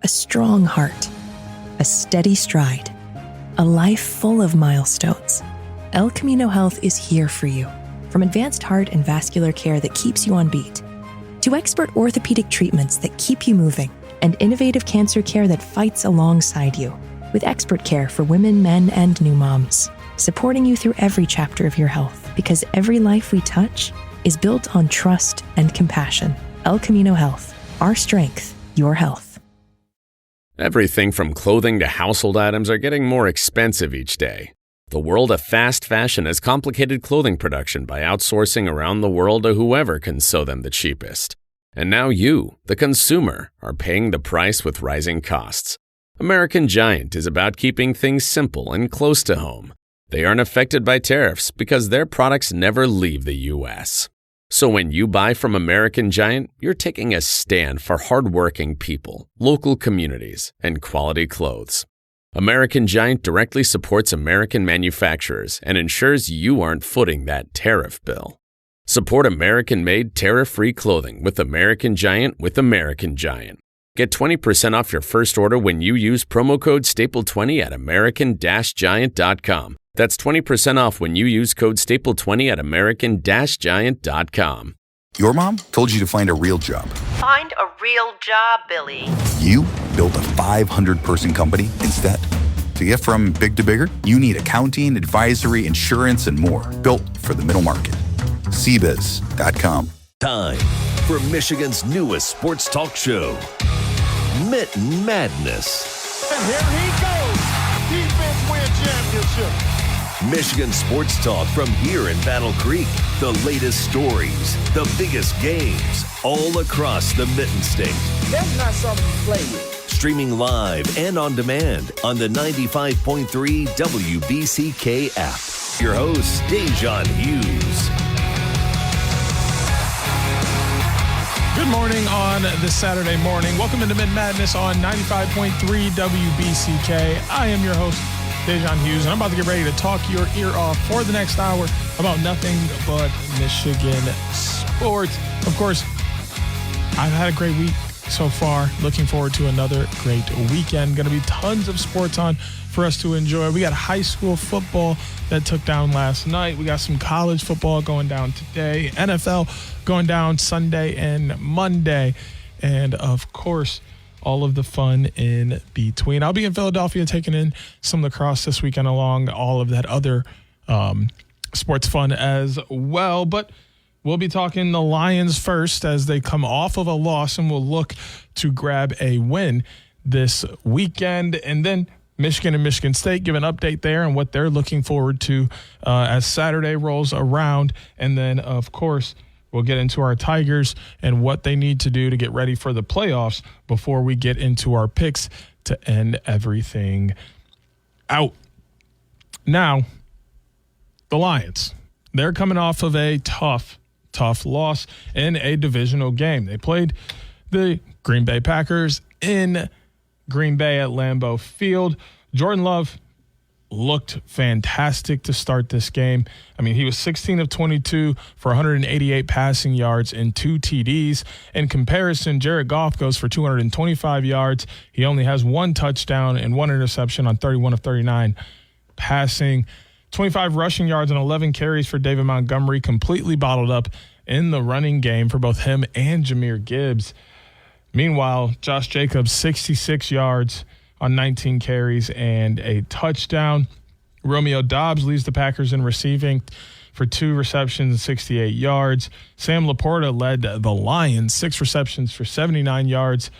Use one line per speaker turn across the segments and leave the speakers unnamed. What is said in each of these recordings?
a strong heart, a steady stride, a life full of milestones. El Camino Health is here for you. From advanced heart and vascular care that keeps you on beat, to expert orthopedic treatments that keep you moving, and innovative cancer care that fights alongside you, with expert care for women, men, and new moms, supporting you through every chapter of your health, because every life we touch is built on trust and compassion. El Camino Health, our strength, your health.
Everything from clothing to household items are getting more expensive each day. The world of fast fashion has complicated clothing production by outsourcing around the world to whoever can sew them the cheapest. And now you, the consumer, are paying the price with rising costs. American Giant is about keeping things simple and close to home. They aren't affected by tariffs because their products never leave the U.S. So when you buy from American Giant, you're taking a stand for hardworking people, local communities, and quality clothes. American Giant directly supports American manufacturers and ensures you aren't footing that tariff bill. Support American-made, tariff-free clothing with American Giant with American Giant. Get 20% off your first order when you use promo code STAPLE20 at american-giant.com. That's 20% off when you use code STAPLE20 at american-giant.com.
Your mom told you to find a real job.
Find a real job, Billy.
You built a 500-person company instead. To get from big to bigger, you need accounting, advisory, insurance, and more. Built for the middle market. CBiz.com.
Time for Michigan's newest sports talk show, Mitten Madness.
And here he goes. Defense win championship.
Michigan sports talk from here in Battle Creek. The latest stories, the biggest games, all across the Mitten State.
That's not something to play with.
Streaming live and on demand on the 95.3 WBCK app. Your host, Da'Jzon Hughes.
Good morning on this Saturday morning. Welcome into Mitten Madness on 95.3 WBCK. I am your host, Da'Jzon Hughes, and I'm about to get ready to talk your ear off for the next hour about nothing but Michigan sports. Of course, I've had a great week so far. Looking forward to another great weekend. Going to be tons of sports on for us to enjoy. We got high school football that took down last night. We got some college football going down today. NFL going down Sunday and Monday. And, of course, all of the fun in between. I'll be in Philadelphia taking in some lacrosse this weekend along all of that other sports fun as well. But we'll be talking the Lions first as they come off of a loss, and we'll look to grab a win this weekend. And then Michigan and Michigan State, give an update there and what they're looking forward to as Saturday rolls around. And then, of course, we'll get into our Tigers and what they need to do to get ready for the playoffs before we get into our picks to end everything out. Now, the Lions, they're coming off of a tough loss in a divisional game. They played the Green Bay Packers in Green Bay at Lambeau Field. Jordan Love looked fantastic to start this game. I mean, he was 16 of 22 for 188 passing yards and 2 TDs. In comparison, Jared Goff goes for 225 yards. He only has 1 touchdown and 1 interception on 31 of 39 passing. 25 rushing yards and 11 carries for David Montgomery, completely bottled up in the running game for both him and Jahmyr Gibbs. Meanwhile, Josh Jacobs, 66 yards on 19 carries and a touchdown. Romeo Doubs leads the Packers in receiving for 2 receptions and 68 yards. Sam Laporta led the Lions, 6 receptions for 79 yards.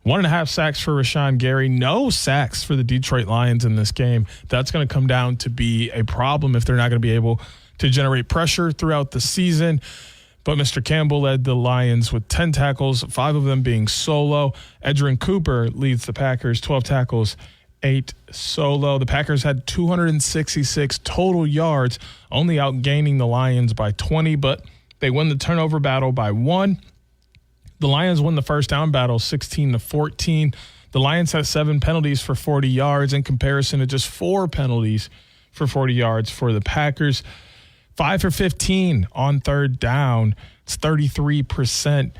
1.5 sacks for Rashawn Gary. No sacks for the Detroit Lions in this game. That's going to come down to be a problem if they're not going to be able to generate pressure throughout the season. But Mr. Campbell led the Lions with 10 tackles, 5 of them being solo. Edgerrin Cooper leads the Packers, 12 tackles, 8 solo. The Packers had 266 total yards, only outgaining the Lions by 20, but they won the turnover battle by 1. The Lions won the first down battle 16-14. The Lions had 7 penalties for 40 yards in comparison to just 4 penalties for 40 yards for the Packers. 5 for 15 on third down. It's 33%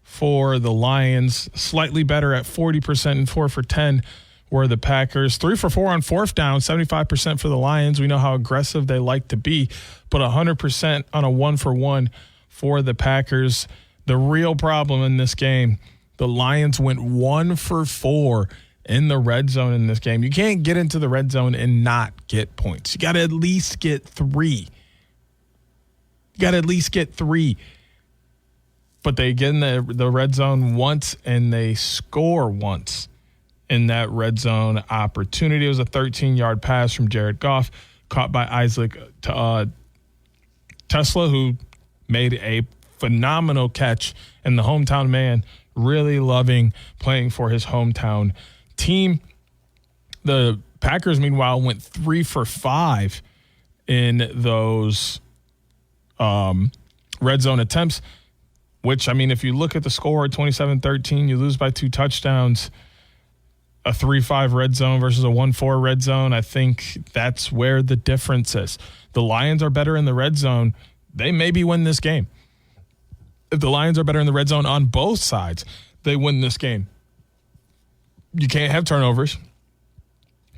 for the Lions. Slightly better at 40% and 4 for 10 were the Packers. 3 for 4 on fourth down, 75% for the Lions. We know how aggressive they like to be, but 100% on a 1 for 1 for the Packers. The real problem in this game, the Lions went 1 for 4 in the red zone in this game. You can't get into the red zone and not get points. You got to at least get 3. But they get in the red zone once and they score once in that red zone opportunity. It was a 13-yard pass from Jared Goff, caught by Isaac Tesla, who made a phenomenal catch, and the hometown man really loving playing for his hometown team. The Packers, meanwhile, went 3 for 5 in those red zone attempts, which, I mean, if you look at the score at 27-13, you lose by 2 touchdowns. A 3-5 red zone versus a 1-4 red zone, I think that's where the difference is. The Lions are better in the red zone. They maybe win this game. If the Lions are better in the red zone on both sides, they win this game. You can't have turnovers.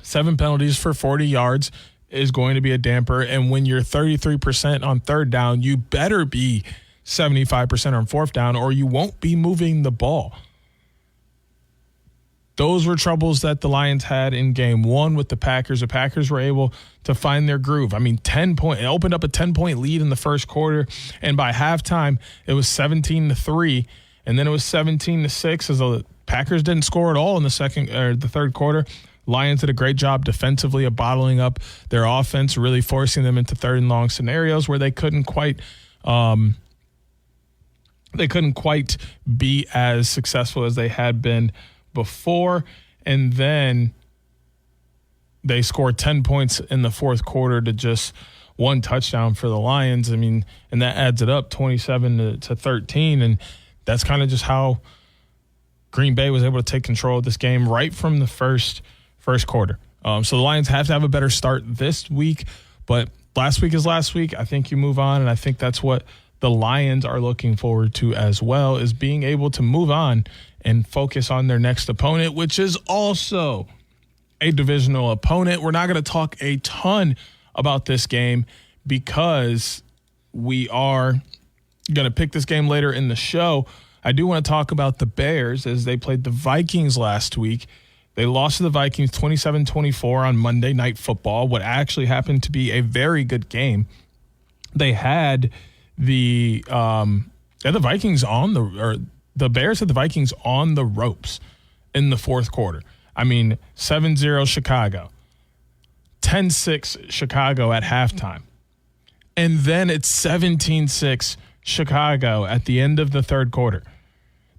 7 penalties for 40 yards is going to be a damper. And when you're 33% on third down, you better be 75% on fourth down or you won't be moving the ball. Those were troubles that the Lions had in game 1 with the Packers. The Packers were able to find their groove. I mean, it opened up a 10-point lead in the first quarter, and by halftime, it was 17-3, and then it was 17-6 as the Packers didn't score at all in the third quarter. Lions did a great job defensively of bottling up their offense, really forcing them into third and long scenarios where they couldn't quite be as successful as they had been before. And then they scored 10 points in the fourth quarter to just 1 touchdown for the Lions. I mean, and that adds it up 27-13. And that's kind of just how Green Bay was able to take control of this game right from the first quarter. So the Lions have to have a better start this week, but last week is last week. I think you move on, and I think that's what the Lions are looking forward to as well, is being able to move on and focus on their next opponent, which is also a divisional opponent. We're not going to talk a ton about this game because we are going to pick this game later in the show. I do want to talk about the Bears as they played the Vikings last week. They lost to the Vikings 27-24 on Monday Night Football, what actually happened to be a very good game. They had the Vikings the Bears had the Vikings on the ropes in the fourth quarter. I mean, 7-0 Chicago, 10-6 Chicago at halftime. And then it's 17-6 Chicago at the end of the third quarter.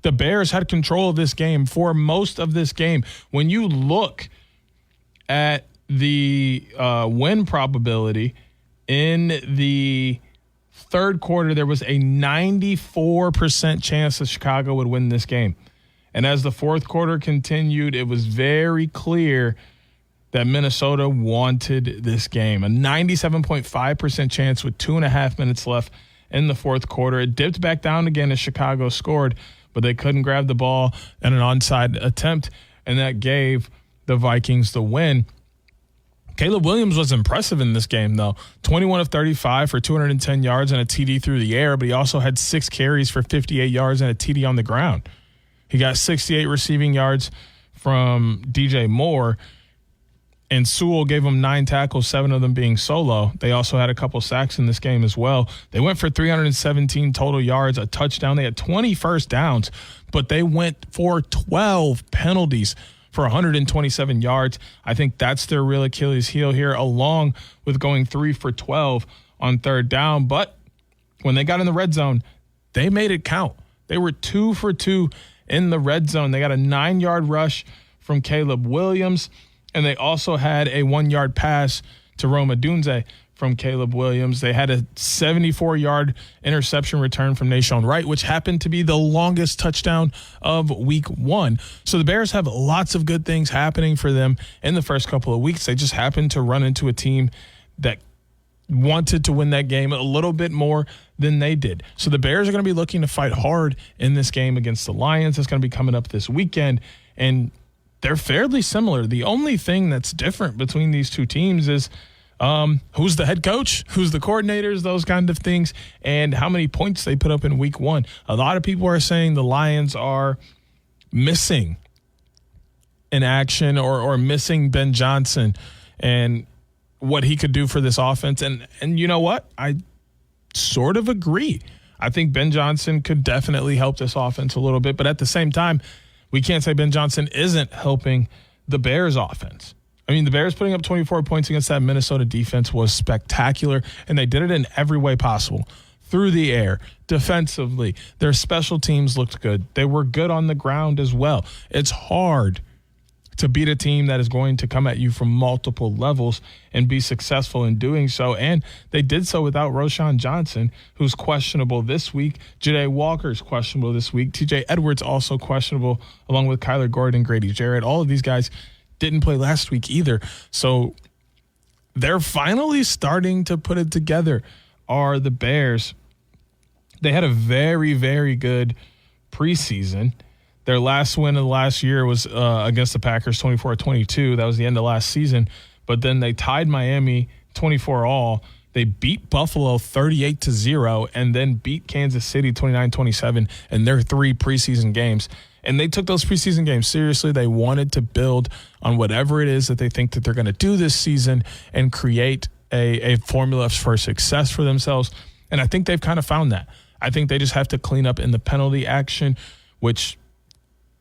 The Bears had control of this game for most of this game. When you look at the win probability in the third quarter, there was a 94% chance that Chicago would win this game. And as the fourth quarter continued, it was very clear that Minnesota wanted this game. A 97.5% chance with 2.5 minutes left in the fourth quarter. It dipped back down again as Chicago scored, but they couldn't grab the ball in an onside attempt, and that gave the Vikings the win. Caleb Williams was impressive in this game, though. 21 of 35 for 210 yards and a TD through the air, but he also had 6 carries for 58 yards and a TD on the ground. He got 68 receiving yards from DJ Moore, and Sewell gave him 9 tackles, 7 of them being solo. They also had a couple sacks in this game as well. They went for 317 total yards, a touchdown. They had 20 first downs, but they went for 12 penalties for 127 yards. I think that's their real Achilles heel here, along with going 3 for 12 on third down. But when they got in the red zone, they made it count. They were 2 for 2 in the red zone. They got a 9-yard rush from Caleb Williams, and they also had a 1-yard pass to Rome Odunze from Caleb Williams. They had a 74-yard interception return from Nashon Wright, which happened to be the longest touchdown of week 1. So the Bears have lots of good things happening for them in the first couple of weeks. They just happened to run into a team that wanted to win that game a little bit more than they did. So the Bears are going to be looking to fight hard in this game against the Lions. It's going to be coming up this weekend, and they're fairly similar. The only thing that's different between these two teams is who's the head coach, who's the coordinators, those kind of things, and how many points they put up in week one. A lot of people are saying the Lions are missing in action or missing Ben Johnson and what he could do for this offense. And you know what? I sort of agree. I think Ben Johnson could definitely help this offense a little bit. But at the same time, we can't say Ben Johnson isn't helping the Bears offense. I mean, the Bears putting up 24 points against that Minnesota defense was spectacular, and they did it in every way possible. Through the air, defensively, their special teams looked good. They were good on the ground as well. It's hard to beat a team that is going to come at you from multiple levels and be successful in doing so. And they did so without Roschon Johnson, who's questionable this week. Ja'Day Walker's questionable this week. TJ Edwards also questionable, along with Kyler Gordon, Grady Jarrett. All of these guys didn't play last week either. So they're finally starting to put it together, are the Bears. They had a very, very good preseason. Their last win of the last year was against the Packers, 24-22. That was the end of last season. But then they tied Miami 24-all. They beat Buffalo 38-0 and then beat Kansas City 29-27 in their 3 preseason games. And they took those preseason games seriously. They wanted to build on whatever it is that they think that they're going to do this season and create a formula for success for themselves. And I think they've kind of found that. I think they just have to clean up in the penalty action, which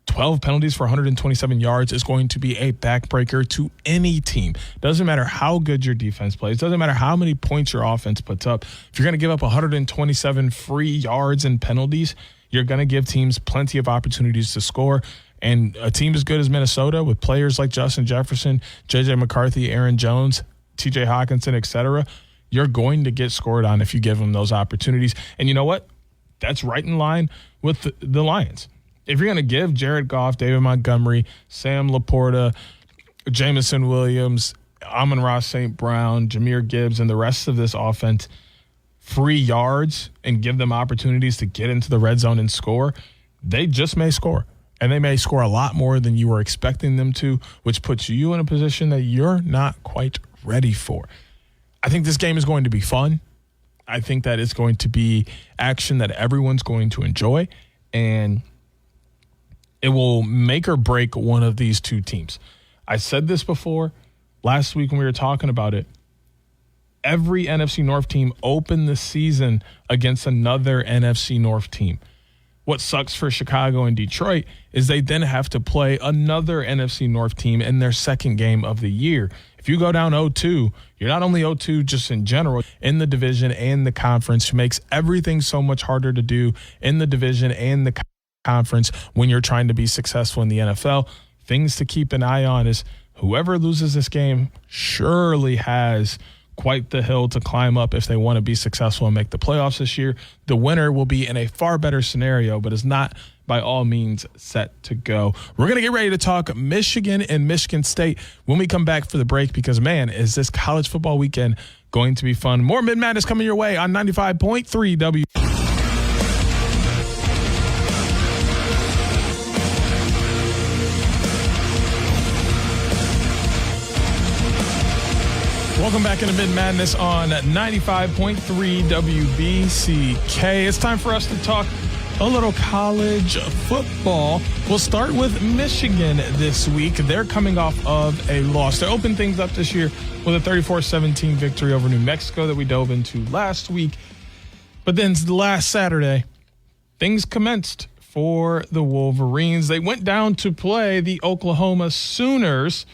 12 penalties for 127 yards is going to be a backbreaker to any team. Doesn't matter how good your defense plays. Doesn't matter how many points your offense puts up. If you're going to give up 127 free yards and penalties, you're going to give teams plenty of opportunities to score. And a team as good as Minnesota, with players like Justin Jefferson, J.J. McCarthy, Aaron Jones, T.J. Hawkinson, etc., you're going to get scored on if you give them those opportunities. And you know what? That's right in line with the Lions. If you're going to give Jared Goff, David Montgomery, Sam Laporta, Jameson Williams, Amon-Ra St. Brown, Jahmyr Gibbs, and the rest of this offense free yards and give them opportunities to get into the red zone and score, they just may score. And they may score a lot more than you were expecting them to, which puts you in a position that you're not quite ready for. I think this game is going to be fun. I think that it's going to be action that everyone's going to enjoy, and it will make or break one of these two teams. I said this before last week when we were talking about it. Every NFC North team opened the season against another NFC North team. What sucks for Chicago and Detroit is they then have to play another NFC North team in their second game of the year. If you go down 0-2, you're not only 0-2 just in general, in the division and the conference, which makes everything so much harder to do in the division and the conference when you're trying to be successful in the NFL. Things to keep an eye on is whoever loses this game surely has quite the hill to climb up if they want to be successful and make the playoffs this year. The winner will be in a far better scenario, but is not by all means set to go. We're going to get ready to talk Michigan and Michigan State when we come back for the break, because, man, is this college football weekend going to be fun. More Mitten Madness coming your way on 95.3 W. Welcome back into Mitten Madness on 95.3 WBCK. It's time for us to talk a little college football. We'll start with Michigan this week. They're coming off of a loss. They opened things up this year with a 34-17 victory over New Mexico that we dove into last week. But then last Saturday, things commenced for the Wolverines. They went down to play the Oklahoma Sooners,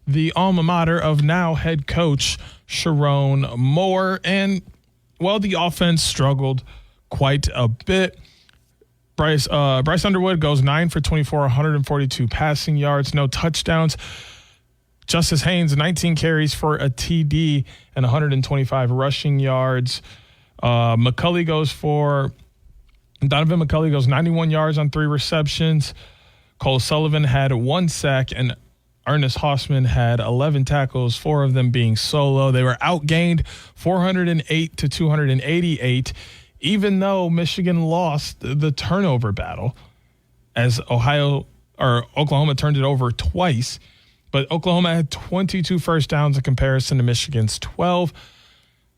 the alma mater of now head coach Sharon Moore. And, well, the offense struggled quite a bit. Bryce Underwood goes 9 for 24, 142 passing yards, no touchdowns. Justice Haynes, 19 carries for a TD and 125 rushing yards. Donovan McCulley goes 91 yards on 3 receptions. Cole Sullivan had 1 sack and Ernest Hausman had 11 tackles, 4 of them being solo. They were outgained 408 to 288, even though Michigan lost the turnover battle as Oklahoma turned it over twice. But Oklahoma had 22 first downs in comparison to Michigan's 12.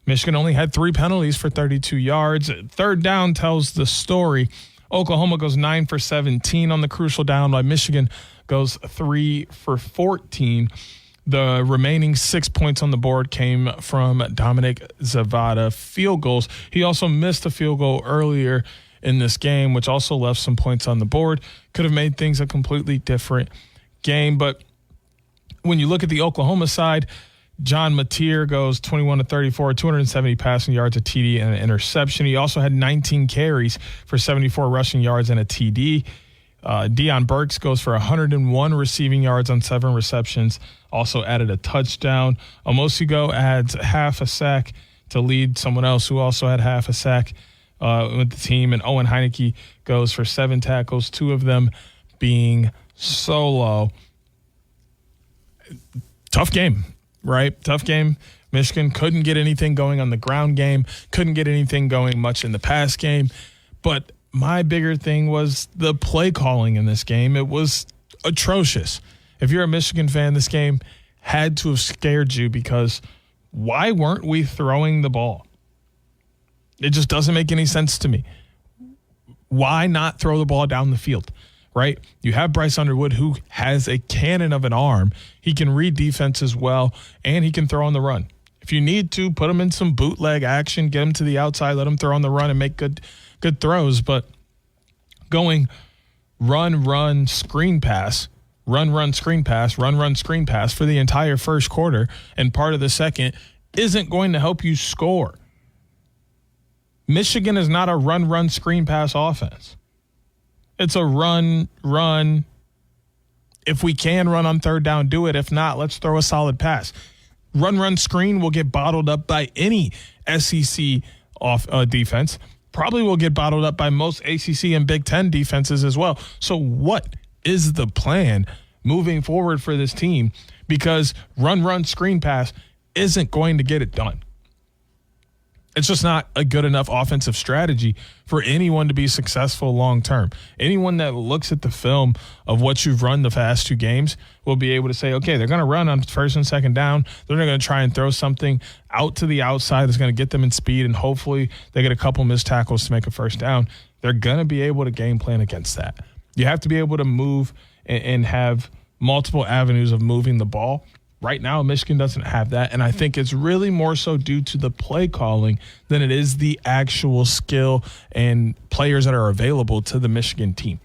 Michigan only had 3 penalties for 32 yards. Third down tells the story. Oklahoma goes 9 for 17 on the crucial down, while Michigan goes 3 for 14. The remaining 6 points on the board came from Dominic Zavada field goals. He also missed a field goal earlier in this game, which also left some points on the board. Could have made things a completely different game. But when you look at the Oklahoma side, John Mateer goes 21 to 34, 270 passing yards, a TD, and an interception. He also had 19 carries for 74 rushing yards and a TD. Deion Burks goes for 101 receiving yards on 7 receptions, also added a touchdown. Omosigo adds half a sack to lead someone else who also had half a sack with the team. And Owen Heineke goes for 7 tackles, 2 of them being solo. Tough game, right? Tough game. Michigan couldn't get anything going on the ground game, couldn't get anything going much in the pass game. But my bigger thing was the play calling in this game. It was atrocious. If you're a Michigan fan, this game had to have scared you, because why weren't we throwing the ball? It just doesn't make any sense to me. Why not throw the ball down the field, right? You have Bryce Underwood, who has a cannon of an arm. He can read defenses well, and he can throw on the run. If you need to, put him in some bootleg action, get him to the outside, let him throw on the run and make good throws. But going run, screen pass, run, screen pass, run, screen pass for the entire first quarter and part of the second isn't going to help you score. Michigan is not a run, screen pass offense. It's a run. If we can run on third down, do it. If not, let's throw a solid pass. Run, screen will get bottled up by any SEC defense. Probably will get bottled up by most ACC and Big Ten defenses as well. So what is the plan moving forward for this team? Because run, screen pass isn't going to get it done. It's just not a good enough offensive strategy for anyone to be successful long term. Anyone that looks at the film of what you've run the past 2 games will be able to say, okay, they're going to run on first and second down. They're going to try and throw something out to the outside that's going to get them in speed, and hopefully they get a couple missed tackles to make a first down. They're going to be able to game plan against that. You have to be able to move and have multiple avenues of moving the ball. Right now, Michigan doesn't have that, and I think it's really more so due to the play calling than it is the actual skill and players that are available to the Michigan team.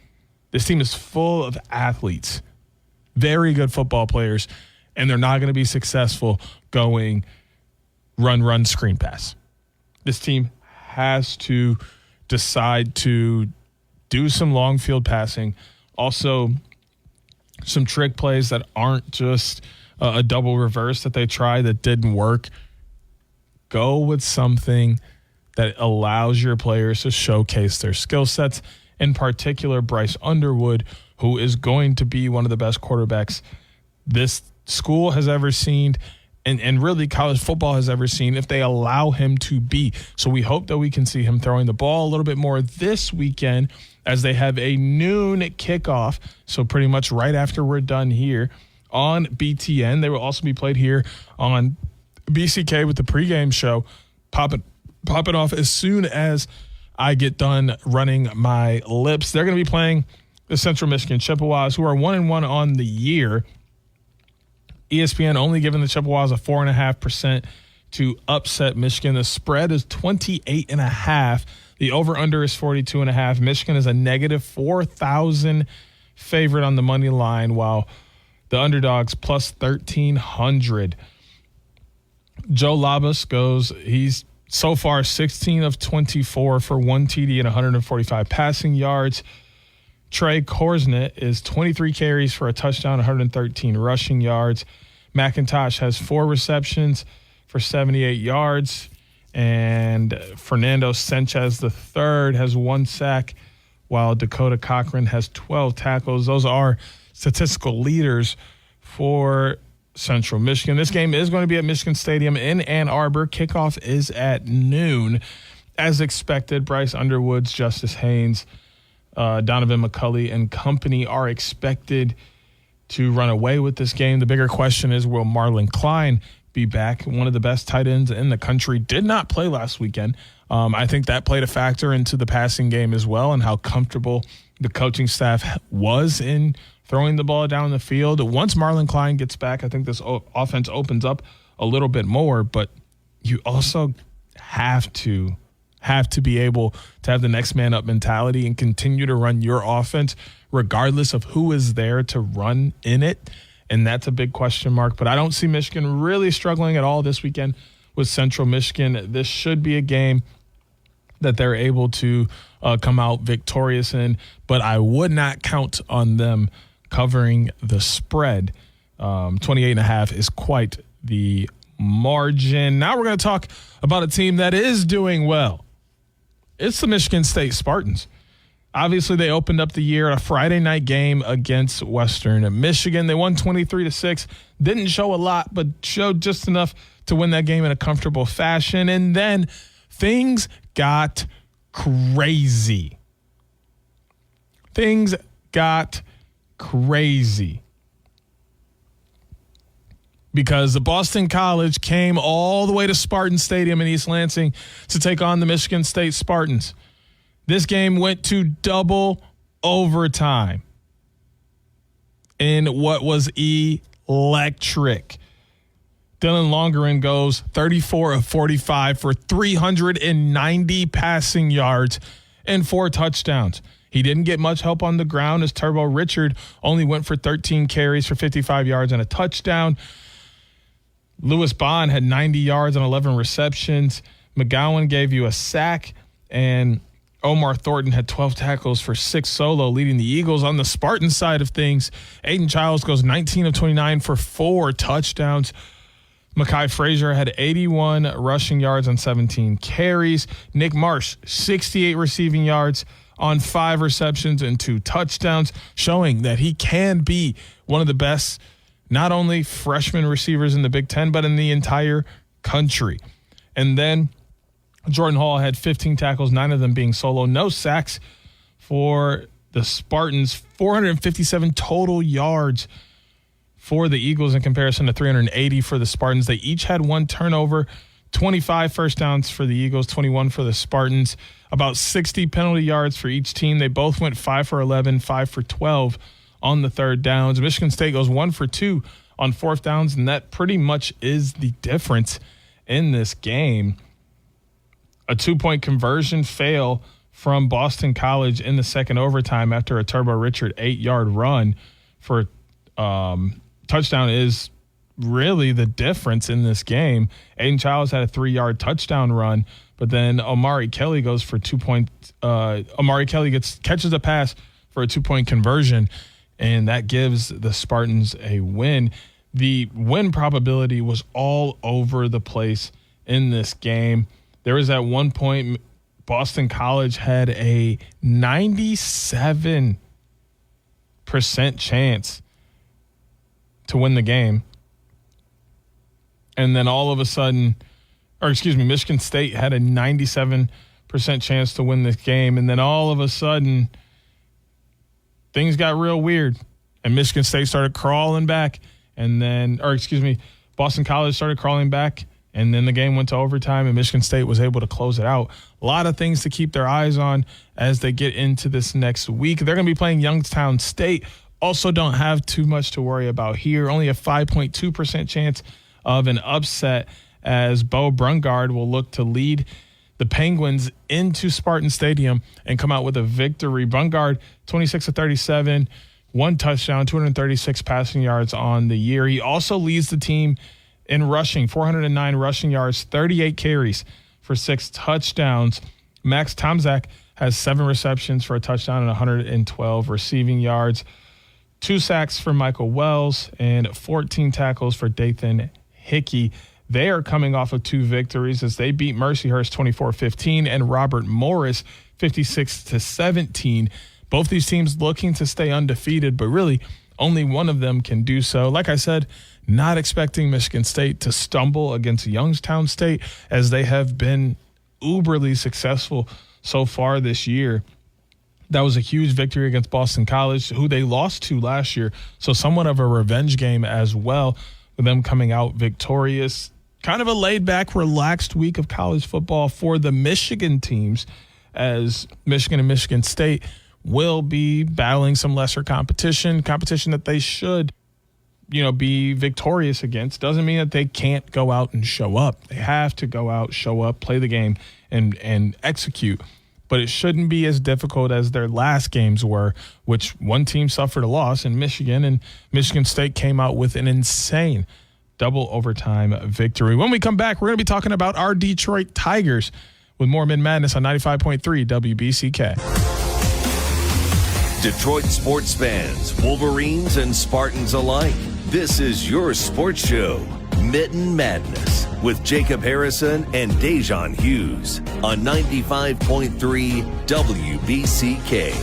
This team is full of athletes, very good football players, and they're not going to be successful going run, screen pass. This team has to decide to do some long field passing, also some trick plays that aren't just a double reverse that they tried that didn't work. Go with something that allows your players to showcase their skill sets, in particular Bryce Underwood, who is going to be one of the best quarterbacks this school has ever seen and really college football has ever seen, if they allow him to be. So we hope that we can see him throwing the ball a little bit more this weekend, as they have a noon kickoff. So pretty much right after we're done here on BTN. They will also be played here on BCK with the pregame show. Pop it off as soon as I get done running my lips. They're going to be playing the Central Michigan Chippewas, who are 1-1 on the year. ESPN only giving the Chippewas a 4.5% to upset Michigan. The spread is 28.5. The over-under is 42.5. Michigan is a negative 4,000 favorite on the money line, while the underdogs plus 1,300. Joe Labus goes, he's so far 16 of 24 for 1 TD and 145 passing yards. Trey Korsnett is 23 carries for a touchdown, 113 rushing yards. McIntosh has 4 receptions for 78 yards. And Fernando Sanchez III has 1 sack, while Dakota Cochran has 12 tackles. Those are statistical leaders for Central Michigan. This game is going to be at Michigan Stadium in Ann Arbor. Kickoff is at noon. As expected, Bryce Underwood's, Justice Haynes, Donovan McCulley and company are expected to run away with this game. The bigger question is, will Marlon Klein be back? One of the best tight ends in the country did not play last weekend. I think that played a factor into the passing game as well and how comfortable the coaching staff was in throwing the ball down the field. Once Marlon Klein gets back, I think this offense opens up a little bit more, but you also have to be able to have the next man up mentality and continue to run your offense regardless of who is there to run in it. And that's a big question mark. But I don't see Michigan really struggling at all this weekend with Central Michigan. This should be a game that they're able to come out victorious in. But I would not count on them covering the spread. 28.5 is quite the margin. Now we're going to talk about a team that is doing well. It's the Michigan State Spartans. Obviously, they opened up the year at a Friday night game against Western Michigan. They won 23-6. Didn't show a lot, but showed just enough to win that game in a comfortable fashion. And then things got crazy. Things got crazy. Because the Boston College came all the way to Spartan Stadium in East Lansing to take on the Michigan State Spartans. This game went to double overtime in what was electric. Dylan Longerin goes 34 of 45 for 390 passing yards and 4 touchdowns. He didn't get much help on the ground as Turbo Richard only went for 13 carries for 55 yards and a touchdown. Lewis Bond had 90 yards and 11 receptions. McGowan gave you a sack, and Omar Thornton had 12 tackles for 6 solo, leading the Eagles. On the Spartan side of things, Aiden Childs goes 19 of 29 for 4 touchdowns. Mekhi Frazier had 81 rushing yards on 17 carries. Nick Marsh, 68 receiving yards on 5 receptions and 2 touchdowns, showing that he can be one of the best not only freshman receivers in the Big Ten, but in the entire country. And then Jordan Hall had 15 tackles, 9 of them being solo. No sacks for the Spartans. 457 total yards for the Eagles in comparison to 380 for the Spartans. They each had 1 turnover, 25 first downs for the Eagles, 21 for the Spartans. About 60 penalty yards for each team. They both went 5 for 11, 5 for 12 on the third downs. Michigan State goes 1 for 2 on 4th downs, and that pretty much is the difference in this game. A 2-point conversion fail from Boston College in the second overtime after a Turbo Richard 8-yard run for touchdown is really the difference in this game. Aiden Childs had a 3-yard touchdown run, but then Omari Kelly goes for 2 points. Omari Kelly catches a pass for a 2-point conversion, and that gives the Spartans a win. The win probability was all over the place in this game. There was at one point, Boston College had a 97% chance to win the game. And then all of a sudden, Michigan State had a 97% chance to win this game. And then all of a sudden, things got real weird. And Michigan State started crawling back. Boston College started crawling back. And then the game went to overtime, and Michigan State was able to close it out. A lot of things to keep their eyes on as they get into this next week. They're going to be playing Youngstown State. Also don't have too much to worry about here. Only a 5.2% chance of an upset as Bo Brungard will look to lead the Penguins into Spartan Stadium and come out with a victory. Brungard, 26 of 37, 1 touchdown, 236 passing yards on the year. He also leads the team in rushing, 409 rushing yards, 38 carries for 6 touchdowns. Max Tomczak has 7 receptions for a touchdown and 112 receiving yards. 2 sacks for Michael Wells and 14 tackles for Dathan Hickey. They are coming off of 2 victories as they beat Mercyhurst 24-15 and Robert Morris 56-17. Both these teams looking to stay undefeated, but really Only one of them can do so. Like I said, not expecting Michigan State to stumble against Youngstown State, as they have been uberly successful so far this year. That was a huge victory against Boston College, who they lost to last year. So somewhat of a revenge game as well, with them coming out victorious. Kind of a laid-back, relaxed week of college football for the Michigan teams, as Michigan and Michigan State will be battling some lesser competition that they should, be victorious against. Doesn't mean that they can't go out and show up. They have to go out, show up, play the game, and execute. But it shouldn't be as difficult as their last games were, which one team suffered a loss in Michigan, and Michigan State came out with an insane double overtime victory. When we come back, we're going to be talking about our Detroit Tigers with more Mitten Madness on 95.3 WBCK.
Detroit sports fans, Wolverines and Spartans alike, this is your sports show, Mitten Madness, with Jacob Harrison and Da'Jzon Hughes on 95.3 WBCK.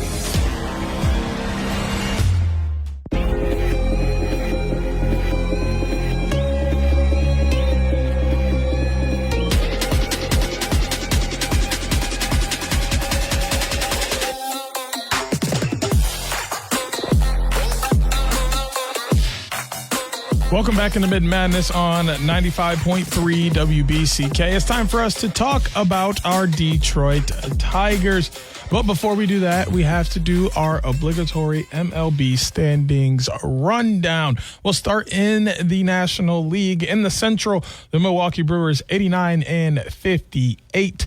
Welcome back into Mitten Madness on 95.3 WBCK. It's time for us to talk about our Detroit Tigers. But before we do that, we have to do our obligatory MLB standings rundown. We'll start in the National League. In the Central, the Milwaukee Brewers 89-58.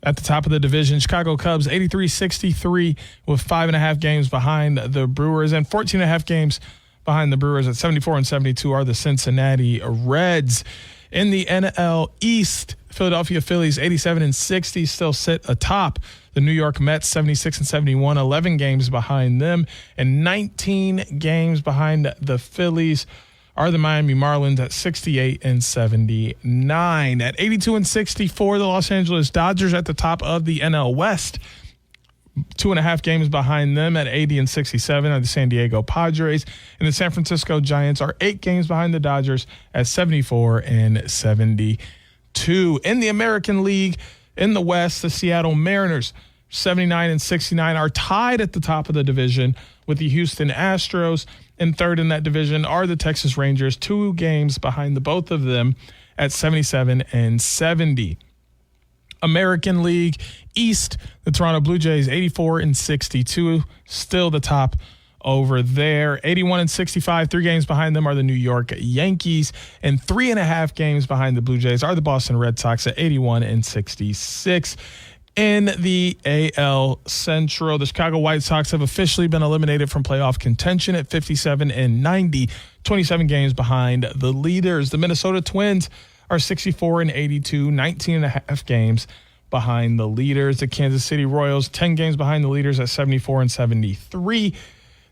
At the top of the division, Chicago Cubs 83-63 with 5.5 games behind the Brewers, and 14.5 games behind the Brewers at 74-72 are the Cincinnati Reds. In the NL East, Philadelphia Phillies 87-60 still sit atop. The New York Mets 76-71, 11 games behind them, and 19 games behind the Phillies are the Miami Marlins at 68-79. At 82-64, the Los Angeles Dodgers at the top of the NL West. 2.5 games behind them at 80-67 are the San Diego Padres, and the San Francisco Giants are 8 games behind the Dodgers at 74-72. In the American League, in the West, the Seattle Mariners 79-69 are tied at the top of the division with the Houston Astros, and third in that division are the Texas Rangers, 2 games behind the both of them at 77-70. American League East, the Toronto Blue Jays 84-62, still the top over there. 81-65, 3 games behind them are the New York Yankees, and 3.5 games behind the Blue Jays are the Boston Red Sox at 81-66. In the AL Central, the Chicago White Sox have officially been eliminated from playoff contention at 57-90, 27 games behind the leaders. The Minnesota Twins are 64-82, 19.5 games behind the leaders. The Kansas City Royals, 10 games behind the leaders at 74-73.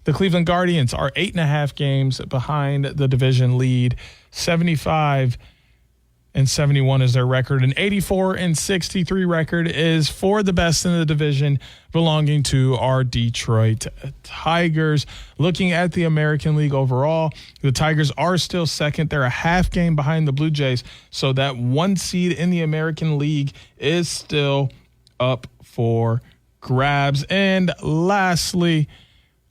The Cleveland Guardians are 8.5 games behind the division lead. 75-71 is their record. An 84-63 record is for the best in the division, belonging to our Detroit Tigers. Looking at the American League overall, the Tigers are still second. They're a half game behind the Blue Jays, so that 1 seed in the American League is still up for grabs. And lastly,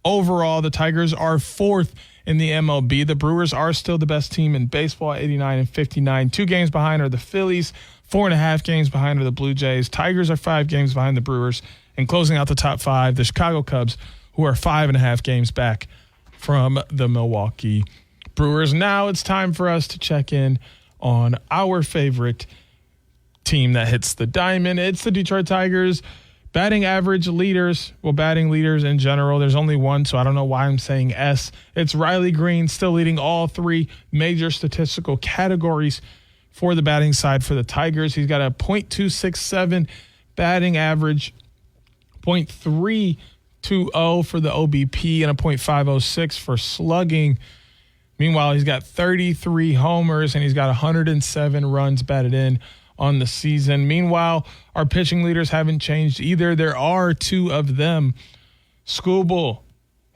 overall, the Tigers are 4th in the MLB. The Brewers are still the best team in baseball at 89-59. 2 games behind are the Phillies. 4.5 games behind are the Blue Jays. Tigers are 5 games behind the Brewers. And closing out the top 5, the Chicago Cubs, who are 5.5 games back from the Milwaukee Brewers. Now it's time for us to check in on our favorite team that hits the diamond. It's the Detroit Tigers. Batting average leaders, batting leaders in general, there's only one, so I don't know why I'm saying S. It's Riley Green, still leading all 3 major statistical categories for the batting side for the Tigers. He's got a .267 batting average, .320 for the OBP, and a .506 for slugging. Meanwhile, he's got 33 homers, and he's got 107 runs batted in on the season. Meanwhile, our pitching leaders haven't changed either. There are 2 of them. Skubal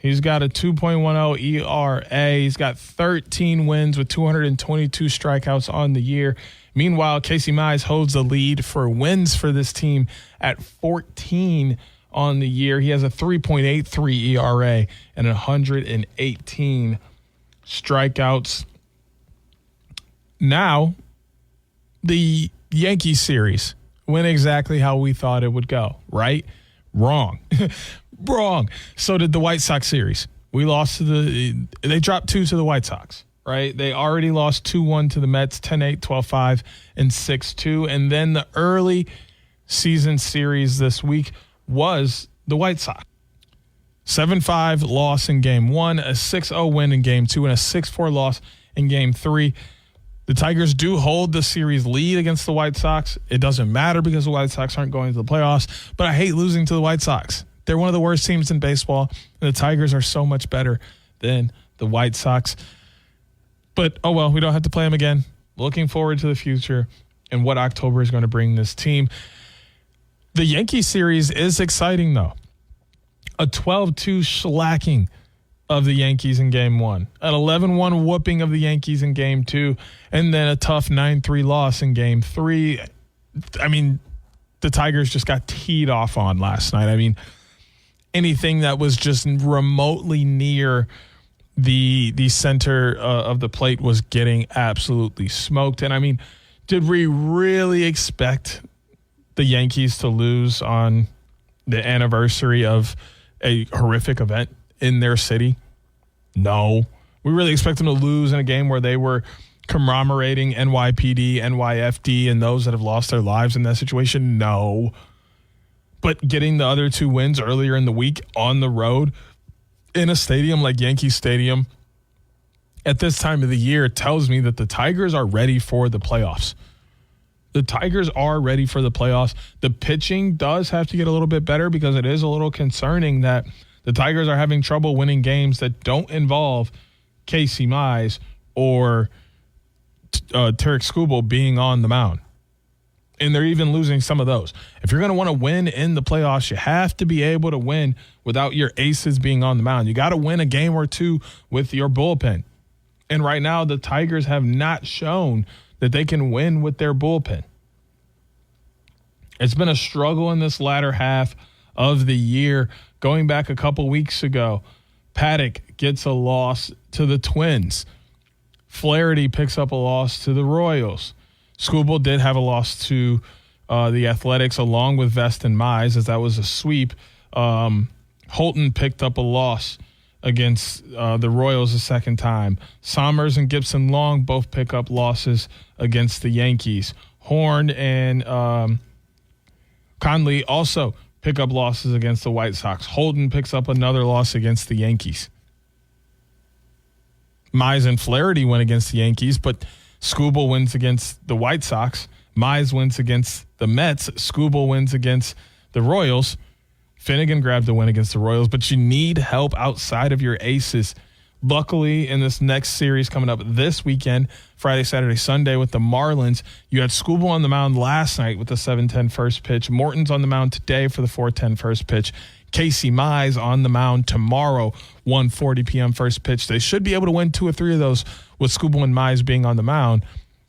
He's got a 2.10 ERA. He's got 13 wins with 222 strikeouts on the year. Meanwhile, Casey Mize holds the lead for wins for this team at 14 on the year. He has a 3.83 ERA and 118 strikeouts. Now, the Yankees series went exactly how we thought it would go, right? Wrong. Wrong. So did the White Sox series. They dropped 2 to the White Sox, right? They already lost 2-1 to the Mets, 10-8, 12-5, and 6-2. And then the early season series this week was the White Sox. 7-5 loss in game 1, a 6-0 win in game 2, and a 6-4 loss in game 3. The Tigers do hold the series lead against the White Sox. It doesn't matter because the White Sox aren't going to the playoffs, but I hate losing to the White Sox. They're one of the worst teams in baseball, and the Tigers are so much better than the White Sox. But, oh well, we don't have to play them again. Looking forward to the future and what October is going to bring this team. The Yankee series is exciting, though. A 12-2 shellacking of the Yankees in game 1, an 11-1 whooping of the Yankees in game 2, and then a tough 9-3 loss in game 3. I mean, the Tigers just got teed off on last night. I mean, anything that was just remotely near the center of the plate was getting absolutely smoked. And I mean, did we really expect the Yankees to lose on the anniversary of a horrific event in their city? No. We really expect them to lose in a game where they were commemorating NYPD, NYFD, and those that have lost their lives in that situation? No. But getting the other 2 wins earlier in the week on the road in a stadium like Yankee Stadium at this time of the year tells me that the Tigers are ready for the playoffs. The Tigers are ready for the playoffs. The pitching does have to get a little bit better because it is a little concerning that the Tigers are having trouble winning games that don't involve Casey Mize or Tarek Skubal being on the mound. And they're even losing some of those. If you're going to want to win in the playoffs, you have to be able to win without your aces being on the mound. You got to win a game or 2 with your bullpen. And right now, the Tigers have not shown that they can win with their bullpen. It's been a struggle in this latter half of the year. Going back a couple weeks ago, Paddock gets a loss to the Twins. Flaherty picks up a loss to the Royals. Skubal did have a loss to the Athletics along with Vest and Mize, as that was a sweep. Holton picked up a loss against the Royals a second time. Sommers and Gibson Long both pick up losses against the Yankees. Horn and Conley also pick up losses against the White Sox. Holton picks up another loss against the Yankees. Mize and Flaherty went against the Yankees, but Skubal wins against the White Sox. Mize wins against the Mets. Skubal wins against the Royals. Finnegan grabbed the win against the Royals, but you need help outside of your aces. Luckily, in this next series coming up this weekend, Friday, Saturday, Sunday with the Marlins, you had Skubal on the mound last night with the 7:10 first pitch. Morton's on the mound today for the 4:10 first pitch. Casey Mize on the mound tomorrow, 1:40 p.m. first pitch. They should be able to win 2 or 3 of those with Skubal and Mize being on the mound.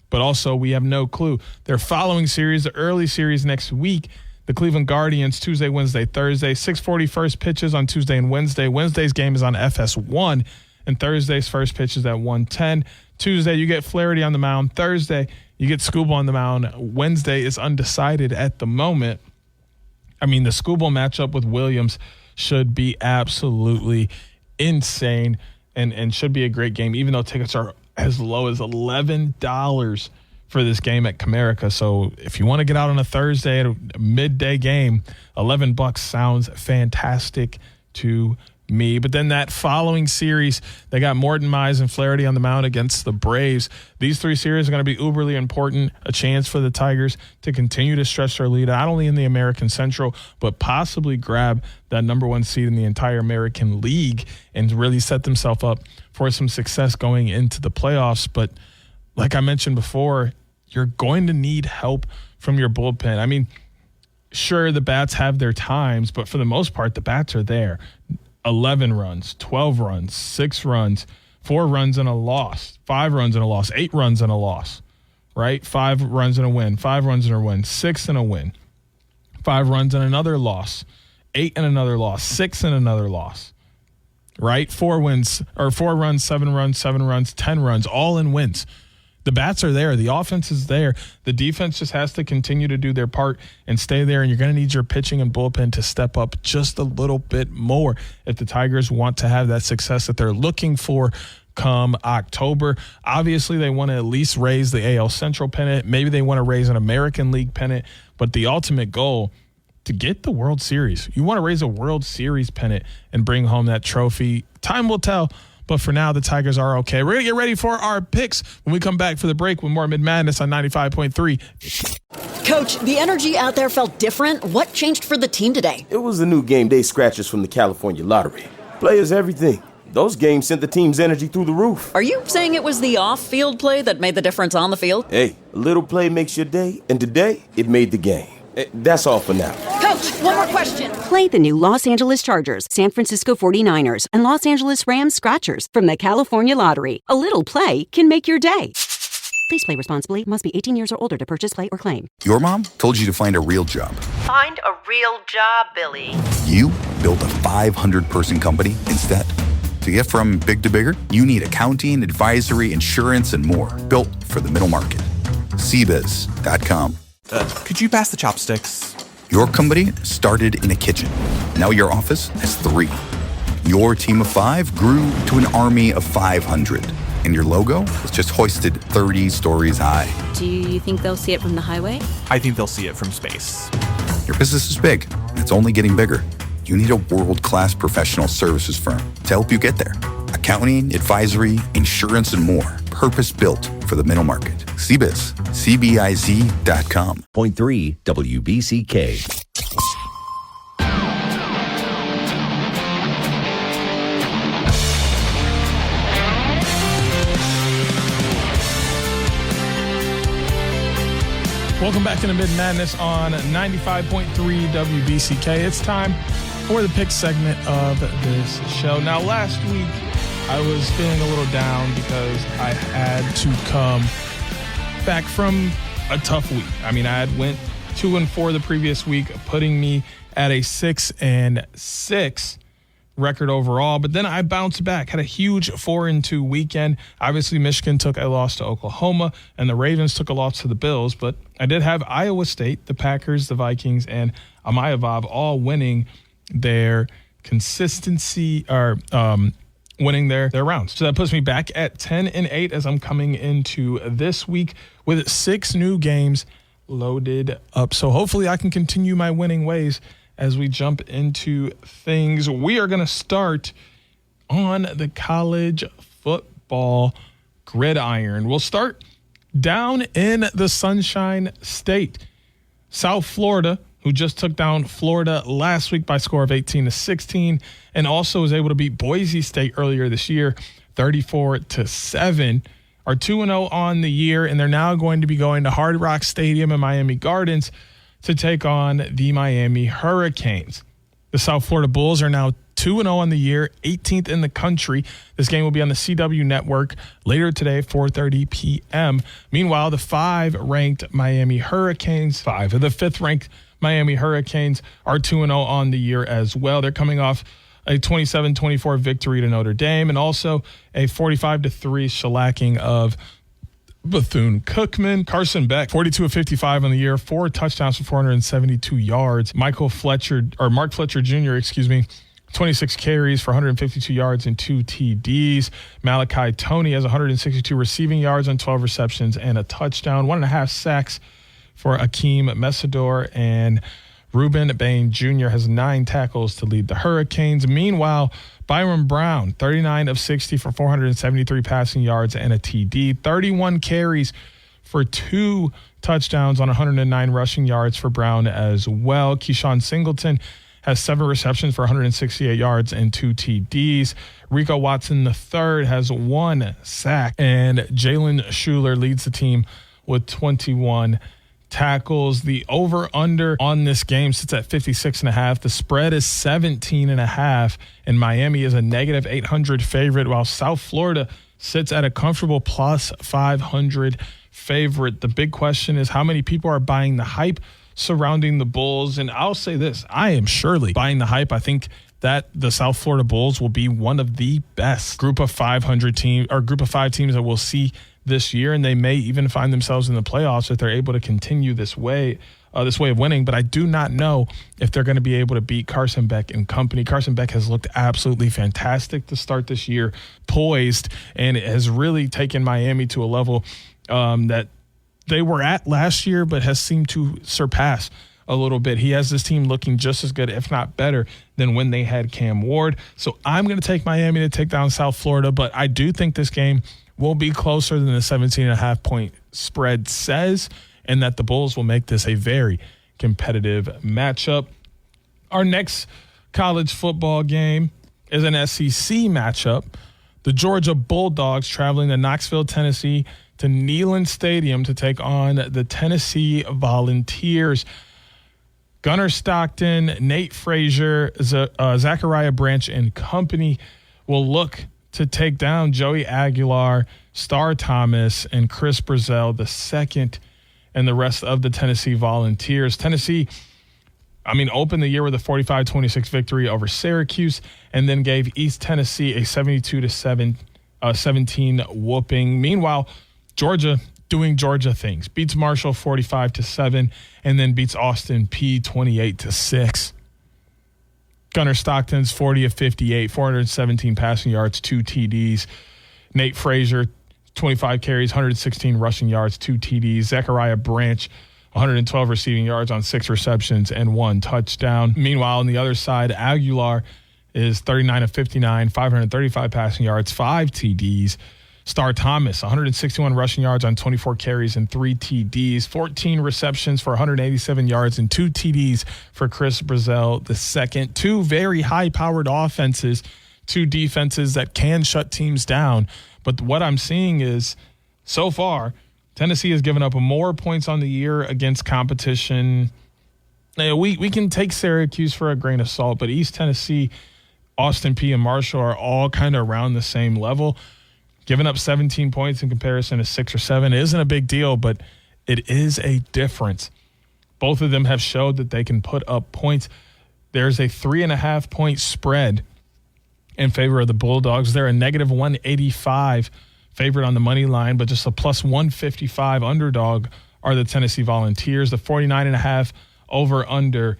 But also, we have no clue. Their following series, the early series next week, the Cleveland Guardians, Tuesday, Wednesday, Thursday, 6:40 first pitches on Tuesday and Wednesday. Wednesday's game is on FS1, and Thursday's first pitch is at 1:10. Tuesday, you get Flaherty on the mound. Thursday, you get Skubal on the mound. Wednesday is undecided at the moment. I mean, the Skubal matchup with Williams should be absolutely insane and should be a great game, even though tickets are as low as $11 for this game at Comerica. So if you want to get out on a Thursday at a midday game, $11 sounds fantastic to me. But then that following series, they got Morton, Mize, and Flaherty on the mound against the Braves. These 3 series are going to be uberly important, a chance for the Tigers to continue to stretch their lead, not only in the American Central, but possibly grab that number 1 seed in the entire American League and really set themselves up for some success going into the playoffs. But like I mentioned before, you're going to need help from your bullpen. I mean, sure, the bats have their times, but for the most part, the bats are there. 11 runs, 12 runs, 6 runs, 4 runs and a loss, 5 runs and a loss, 8 runs and a loss, right? 5 runs and a win, 5 runs and a win, 6 and a win, 5 runs and another loss, 8 and another loss, 6 and another loss, right? 4 wins, or 4 runs, 7 runs, 7 runs, 10 runs, all in wins. The bats are there. The offense is there. The defense just has to continue to do their part and stay there. And you're going to need your pitching and bullpen to step up just a little bit more if the Tigers want to have that success that they're looking for come October. Obviously, they want to at least raise the AL Central pennant. Maybe they want to raise an American League pennant. But the ultimate goal, to get the World Series. You want to raise a World Series pennant and bring home that trophy. Time will tell. But for now, the Tigers are okay. We're going to get ready for our picks when we come back for the break with more Mitten Madness on 95.3.
Coach, the energy out there felt different. What changed for the team today?
It was the new game day scratchers from the California Lottery. Players, everything. Those games sent the team's energy through the roof.
Are you saying it was the off-field play that made the difference on the field?
Hey, a little play makes your day, and today, it made the game. That's all for now.
Coach, one more question.
Play the new Los Angeles Chargers, San Francisco 49ers, and Los Angeles Rams Scratchers from the California Lottery. A little play can make your day. Please play responsibly. Must be 18 years or older to purchase, play, or claim.
Your mom told you to find a real job.
Find a real job, Billy.
You built a 500-person company instead. To get from big to bigger, you need accounting, advisory, insurance, and more. Built for the middle market. CBiz.com.
Could you pass the chopsticks?
Your company started in a kitchen. Now your office has 3. Your team of 5 grew to an army of 500. And your logo was just hoisted 30 stories high.
Do you think they'll see it from the highway?
I think they'll see it from space.
Your business is big, and it's only getting bigger. You need a world-class professional services firm to help you get there. Accounting, advisory, insurance, and more. Purpose-built for the middle market. CBiz. CBIZ.com.
0.3 WBCK.
Welcome back into Mitten Madness on 95.3 WBCK. It's time for the pick segment of this show. Now, last week, I was feeling a little down because I had to come back from a tough week. I mean, I had went 2-4 the previous week, putting me at a 6-6 record overall. But then I bounced back, had a huge 4-2 weekend. Obviously, Michigan took a loss to Oklahoma, and the Ravens took a loss to the Bills. But I did have Iowa State, the Packers, the Vikings, and Amayavav all winning their consistency or winning their rounds. So that puts me back at 10-8 as I'm coming into this week with 6 new games loaded up. So hopefully I can continue my winning ways as we jump into things. We are going to start on the college football gridiron. We'll start down in the Sunshine State. South Florida, who just took down Florida last week by a score of 18-16, and also was able to beat Boise State earlier this year, 34-7, are 2-0 on the year, and they're now going to be going to Hard Rock Stadium and Miami Gardens to take on the Miami Hurricanes. The South Florida Bulls are now 2-0 on the year, 18th in the country. This game will be on the CW network later today, 4:30 p.m. Meanwhile, the 5th-ranked Miami Hurricanes, 5 of the 5th-ranked Miami Hurricanes are 2-0 on the year as well. They're coming off a 27-24 victory to Notre Dame and also a 45-3 shellacking of Bethune-Cookman. Carson Beck, 42 of 55 on the year, 4 touchdowns for 472 yards. Mark Fletcher Jr., 26 carries for 152 yards and 2 TDs. Malachi Toney has 162 receiving yards on 12 receptions and a touchdown. 1.5 sacks for Akeem Mesidor, and Ruben Bain Jr. has 9 tackles to lead the Hurricanes. Meanwhile, Byron Brown, 39 of 60 for 473 passing yards and a TD. 31 carries for 2 touchdowns on 109 rushing yards for Brown as well. Keyshawn Singleton has 7 receptions for 168 yards and 2 TDs. Rico Watson III has 1 sack, and Jalen Shuler leads the team with 21 tackles. The over-under on this game sits at 56.5. The spread is 17.5, and Miami is a negative 800 favorite, while South Florida sits at a comfortable plus 500 favorite. The big question is how many people are buying the hype surrounding the Bulls. And I'll say this, I am surely buying the hype. I think that the South Florida Bulls will be one of the best group of 5 teams that we'll see this year, and they may even find themselves in the playoffs if they're able to continue this way of winning. But I do not know if they're going to be able to beat Carson Beck and company. Carson Beck has looked absolutely fantastic to start this year, poised, and it has really taken Miami to a level that they were at last year, but has seemed to surpass a little bit. He has this team looking just as good, if not better, than when they had Cam Ward. So I'm going to take Miami to take down South Florida, but I do think this game will be closer than the 17.5 point spread says, and that the Bulls will make this a very competitive matchup. Our next college football game is an SEC matchup. The Georgia Bulldogs traveling to Knoxville, Tennessee, to Neyland Stadium to take on the Tennessee Volunteers. Gunnar Stockton, Nate Frazier, Zachariah Branch and company will look to take down Joey Aguilar, Star Thomas, and Chris Brazell II and the rest of the Tennessee Volunteers. Tennessee, opened the year with a 45-26 victory over Syracuse and then gave East Tennessee a 72-17 whooping. Meanwhile, Georgia doing Georgia things. Beats Marshall 45-7 and then beats Austin P 28-6. Gunnar Stockton's 40 of 58, 417 passing yards, 2 TDs. Nate Frazier, 25 carries, 116 rushing yards, 2 TDs. Zachariah Branch, 112 receiving yards on 6 receptions and 1 touchdown. Meanwhile, on the other side, Aguilar is 39 of 59, 535 passing yards, 5 TDs. Star Thomas, 161 rushing yards on 24 carries and 3 TDs, 14 receptions for 187 yards and 2 TDs for Chris Brazell II. 2 very high-powered offenses, 2 defenses that can shut teams down. But what I'm seeing is, so far, Tennessee has given up more points on the year against competition. Now, we can take Syracuse for a grain of salt, but East Tennessee, Austin P, and Marshall are all kind of around the same level. Giving up 17 points in comparison to 6 or 7 isn't a big deal, but it is a difference. Both of them have showed that they can put up points. There's a 3.5 point spread in favor of the Bulldogs. They're a negative 185 favorite on the money line, but just a plus 155 underdog are the Tennessee Volunteers. The 49.5 over-under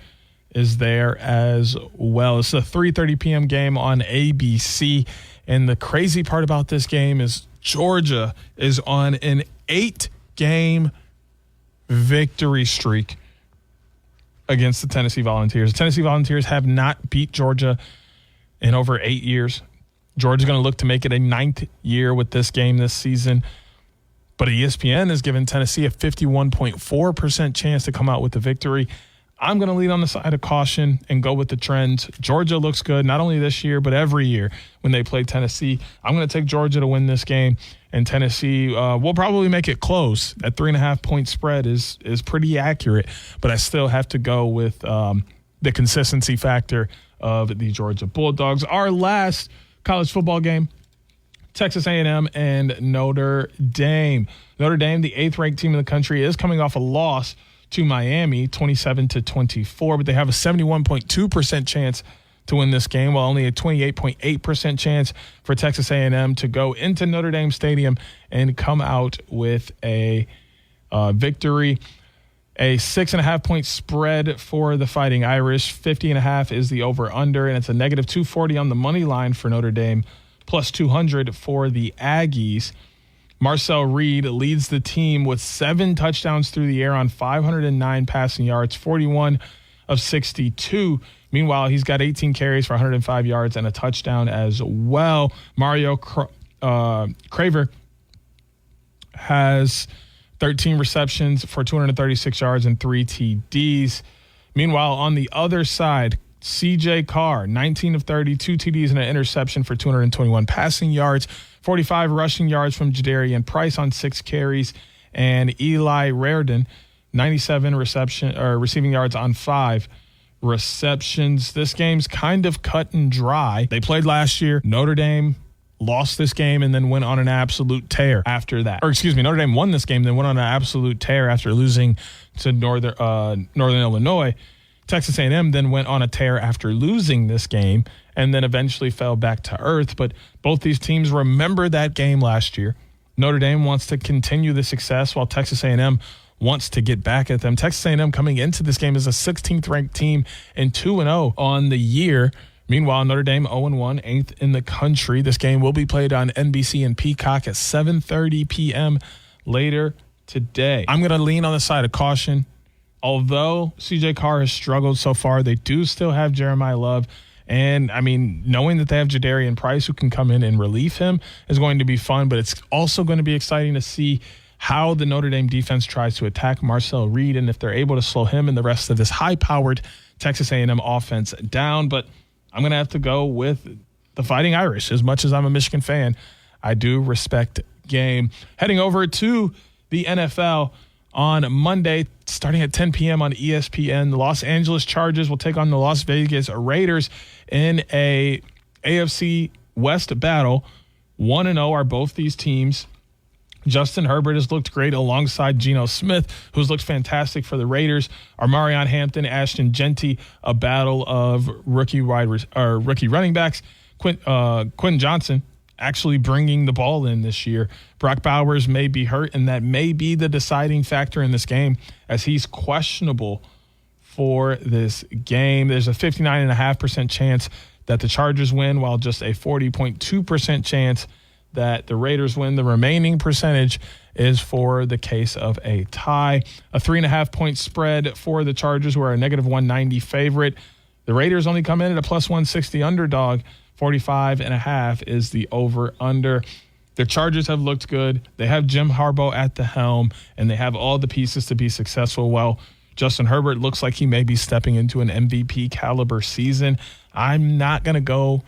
is there as well. It's a 3:30 p.m. game on ABC. And the crazy part about this game is Georgia is on an 8-game victory streak against the Tennessee Volunteers. The Tennessee Volunteers have not beat Georgia in over 8 years. Georgia's going to look to make it a 9th year with this game this season. But ESPN has given Tennessee a 51.4% chance to come out with the victory. I'm going to lead on the side of caution and go with the trends. Georgia looks good, not only this year, but every year when they play Tennessee. I'm going to take Georgia to win this game, and Tennessee will probably make it close. That 3.5 point spread is pretty accurate, but I still have to go with the consistency factor of the Georgia Bulldogs. Our last college football game, Texas A&M and Notre Dame. Notre Dame, the 8th-ranked team in the country, is coming off a loss to Miami, 27-24, but they have a 71.2% chance to win this game, while only a 28.8% chance for Texas A&M to go into Notre Dame Stadium and come out with a victory. A 6.5 point spread for the Fighting Irish. 50.5 is the over-under, and it's a negative 240 on the money line for Notre Dame, plus 200 for the Aggies. Marcel Reed leads the team with 7 touchdowns through the air on 509 passing yards, 41 of 62. Meanwhile, he's got 18 carries for 105 yards and a touchdown as well. Mario Craver has 13 receptions for 236 yards and 3 TDs. Meanwhile, on the other side, C.J. Carr, 19 of 30, 2 TDs and an interception for 221 passing yards, 45 rushing yards from Jadarian Price on 6 carries, and Eli Raridon 97 receiving yards on 5 receptions. This game's kind of cut and dry. They played last year. Notre Dame lost this game and then went on an absolute tear after that. Notre Dame won this game, then went on an absolute tear after losing to Northern Illinois. Texas A&M then went on a tear after losing this game and then eventually fell back to earth. But both these teams remember that game last year. Notre Dame wants to continue the success while Texas A&M wants to get back at them. Texas A&M coming into this game is a 16th ranked team and 2-0 on the year. Meanwhile, Notre Dame 0-1, 8th in the country. This game will be played on NBC and Peacock at 7:30 p.m. later today. I'm going to lean on the side of caution. Although C.J. Carr has struggled so far, they do still have Jeremiah Love. And, knowing that they have Jadarian Price who can come in and relieve him is going to be fun. But it's also going to be exciting to see how the Notre Dame defense tries to attack Marcel Reed and if they're able to slow him and the rest of this high-powered Texas A&M offense down. But I'm going to have to go with the Fighting Irish. As much as I'm a Michigan fan, I do respect game. Heading over to the NFL on Monday, starting at 10 p.m. on ESPN, the Los Angeles Chargers will take on the Las Vegas Raiders in a AFC West battle. 1-0 are both these teams. Justin Herbert has looked great alongside Geno Smith, who's looked fantastic for the Raiders. Marion Hampton, Ashton Genty, a battle of rookie running backs. Quentin Johnson actually bringing the ball in this year. Brock Bowers may be hurt, and that may be the deciding factor in this game as he's questionable for this game. There's a 59.5% chance that the Chargers win, while just a 40.2% chance that the Raiders win. The remaining percentage is for the case of a tie. A 3.5-point spread for the Chargers, who are a -190 favorite. The Raiders only come in at a +160 underdog. 45.5 is the over-under. The Chargers have looked good. They have Jim Harbaugh at the helm, and they have all the pieces to be successful. Well, Justin Herbert looks like he may be stepping into an MVP caliber season. I'm not going to go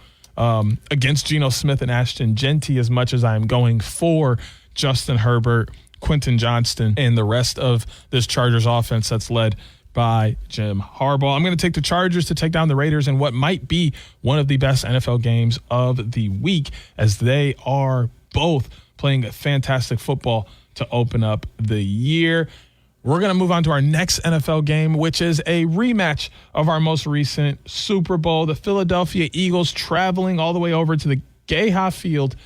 against Geno Smith and Ashton Genty as much as I'm going for Justin Herbert, Quentin Johnston, and the rest of this Chargers offense that's led by Jim Harbaugh. I'm going to take the Chargers to take down the Raiders in what might be one of the best NFL games of the week, as they are both playing fantastic football to open up the year. We're going to move on to our next NFL game, which is a rematch of our most recent Super Bowl. The Philadelphia Eagles traveling all the way over to the Gayha Field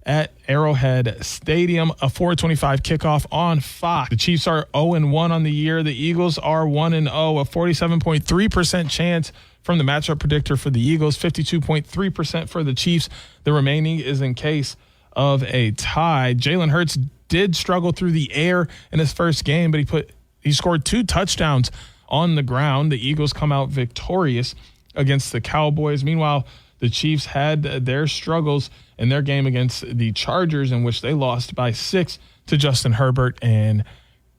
at Arrowhead Stadium, a 4:25 kickoff on Fox. The Chiefs are 0-1 on the year. The Eagles are 1-0, a 47.3% chance from the matchup predictor for the Eagles, 52.3% for the Chiefs. The remaining is in case of a tie. Jalen Hurts did struggle through the air in his first game, but he scored 2 touchdowns on the ground. The Eagles come out victorious against the Cowboys. Meanwhile, the Chiefs had their struggles in their game against the Chargers, in which they lost by 6 to Justin Herbert and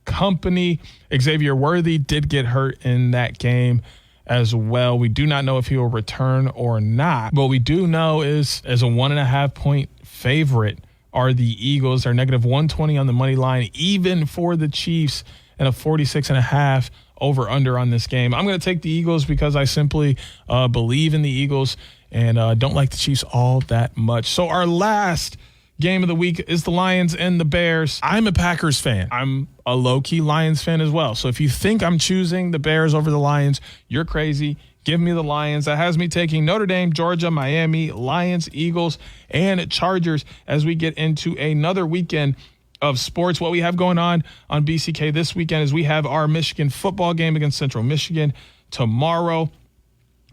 company. Xavier Worthy did get hurt in that game as well. We do not know if he will return or not. What we do know is, as a 1.5-point favorite, are the Eagles. They're -120 on the money line, even for the Chiefs, and a 46.5 over-under on this game. I'm going to take the Eagles because I simply believe in the Eagles and don't like the Chiefs all that much. So our last game of the week is the Lions and the Bears. I'm a Packers fan. I'm a low-key Lions fan as well. So if you think I'm choosing the Bears over the Lions, you're crazy. Give me the Lions. That has me taking Notre Dame, Georgia, Miami, Lions, Eagles, and Chargers as we get into another weekend of sports. What we have going on BCK this weekend is we have our Michigan football game against Central Michigan tomorrow.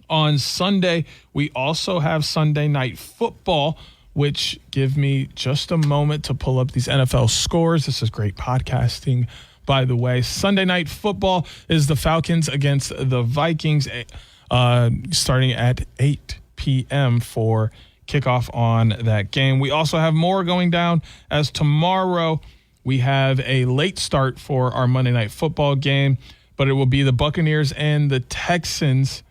On Sunday, we also have Sunday Night Football, which give me just a moment to pull up these NFL scores. This is great podcasting, by the way. Sunday Night Football is the Falcons against the Vikings, starting at 8 p.m. for kickoff on that game. We also have more going down, as tomorrow we have a late start for our Monday Night Football game, but it will be the Buccaneers and the Texans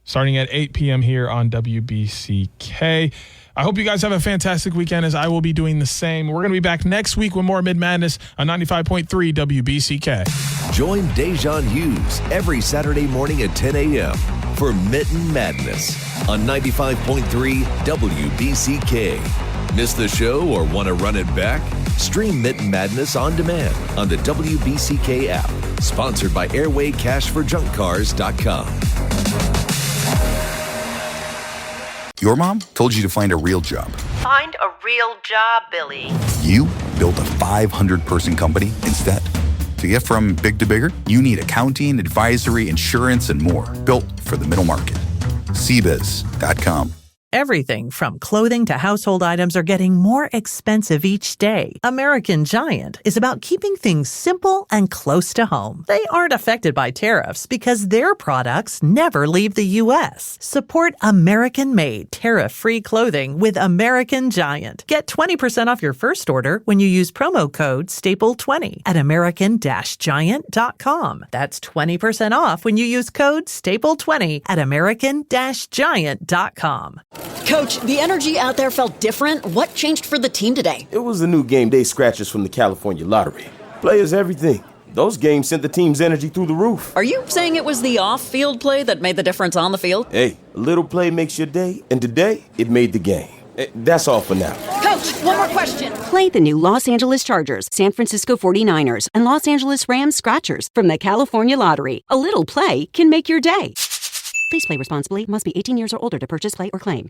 starting at 8 p.m. here on WBCK. I hope you guys have a fantastic weekend, as I will be doing the same. We're going to be back next week with more Mitten Madness on 95.3 WBCK.
Join Da'Jzon Hughes every Saturday morning at 10 a.m. for Mitten Madness on 95.3 WBCK. Miss the show or want to run it back? Stream Mitten Madness on demand on the WBCK app. Sponsored by AirwayCashForJunkCars.com.
Your mom told you to find a real job.
Find a real job, Billy.
You built a 500-person company instead. To get from big to bigger, you need accounting, advisory, insurance, and more. Built for the middle market. CBiz.com.
Everything from clothing to household items are getting more expensive each day. American Giant is about keeping things simple and close to home. They aren't affected by tariffs because their products never leave the U.S. Support American-made, tariff-free clothing with American Giant. Get 20% off your first order when you use promo code STAPLE20 at American-Giant.com. That's 20% off when you use code STAPLE20 at American-Giant.com.
Coach, the energy out there felt different. What changed for the team today?
It was the new game day scratchers from the California lottery. Players everything. Those games sent the team's energy through the roof.
Are you saying it was the off-field play that made the difference on the field?
Hey, a little play makes your day, and today, it made the game. That's all for now.
Coach, one more question.
Play the new Los Angeles Chargers, San Francisco 49ers, and Los Angeles Rams Scratchers from the California Lottery. A little play can make your day. Please play responsibly. Must be 18 years or older to purchase, play, or claim.